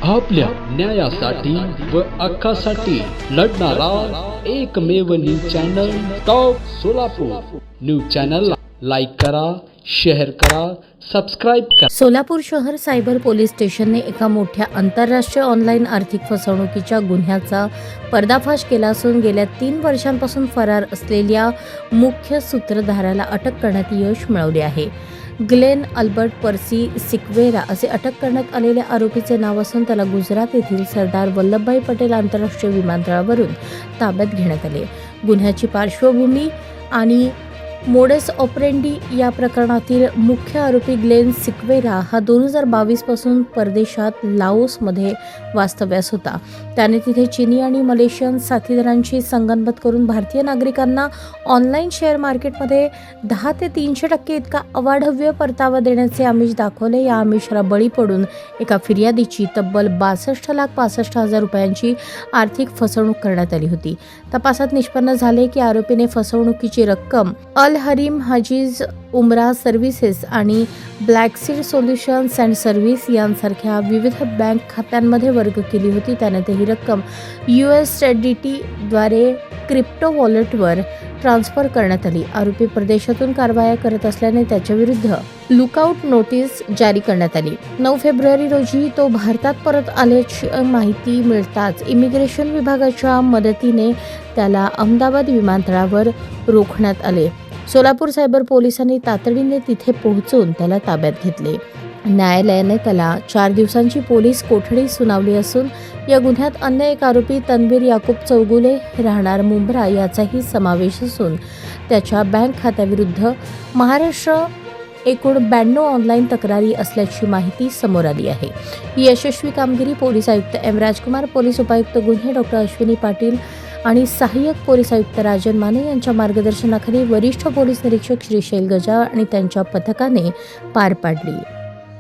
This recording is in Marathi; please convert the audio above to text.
आपल्या न्यायासाठी व हक्कासाठी लढणारा एकमेव news channel top Solapur. News चॅनलला लाईक करा, शेअर करा, सबस्क्राइब करा। सोलापूर शहर सायबर पोलीस स्टेशनने एका मोठ्या आंतरराष्ट्रीय ऑनलाईन आर्थिक फसवणुकीच्या गुन्ह्याचा पर्दाफाश केला असून गेल्या 3 वर्षांपासून फरार असलेल्या मुख्य सूत्रधाराला अटक करण्यात यश मिळवले आहे। ग्लेन अल्बर्ट पर्सी सिक्वेरा असे अटक करण्यात आलेल्या आरोपीचे नाव असून त्याला गुजरात येथील सरदार वल्लभभाई पटेल आंतरराष्ट्रीय विमानतळावरून ताब्यात घेण्यात आले। गुन्ह्याची पार्श्वभूमी आणि मोडस ऑपरेंडी या प्रकरणातील मुख्य आरोपी ग्लेन सिक्वेरा हा 2022 पासून परदेशात लाओसमध्ये वास्तव्यास होता। त्याने तिथे चीनी आणि मलेशियन साथीदारांशी संगनमत करून भारतीय नागरिकांना ऑनलाईन शेअर मार्केटमध्ये 10 ते 300% इतका अवाढव्य परतावा देण्याचे आमिष दाखवले। या आमिषाला बळी पडून एका फिर्यादीची तब्बल 62,65,000 रुपयांची आर्थिक फसवणूक करण्यात आली होती। तपासात निष्पन्न झाले की आरोपीने फसवणुकीची रक्कम अल हरीम हाजीज उमरा सर्व्हिसेस आणि ब्लॅकसीड सोल्युशन्स अँड सर्व्हिस यांसारख्या विविध बँक खात्यांमध्ये वर्ग केली होती। त्याने ही रक्कम USDT द्वारे क्रिप्टो वॉलेटवर ट्रान्सफर करण्यात आली। आरोपी परदेशातून कारवाया करत असल्याने त्याच्या विरुद्ध लुकआउट नोटीस जारी करण्यात आली। 9 फेब्रुवारी रोजी तो भारतात परत आल्याची माहिती मिळताच इमिग्रेशन विभागाच्या मदतीने त्याला अहमदाबाद विमानतळावर रोखण्यात आले। सोलापूर सायबर पोलिसांनी तातडीने तिथे पोहोचून त्याला ताब्यात घेतले। न्यायालयाने त्याला 4 दिवसांची पोलीस कोठडी सुनावली असून या गुन्ह्यात अन्य एक आरोपी तन्वीर याकूब चौगुले राहणार मुंब्रा याचाही समावेश असून त्याच्या बँक खात्याविरुद्ध महाराष्ट्र एकूण 92 ऑनलाईन तक्रारी असल्याची माहिती समोर आली आहे। ही यशस्वी कामगिरी पोलीस आयुक्त एम राजकुमार, पोलीस उपायुक्त गुन्हे डॉ अश्विनी पाटील आणि सहाय्यक पोलीस आयुक्त राजन माने यांच्या मार्गदर्शनाखाली वरिष्ठ पोलीस निरीक्षक श्रीशैल गजा आणि त्यांच्या पथकाने पार पाडली।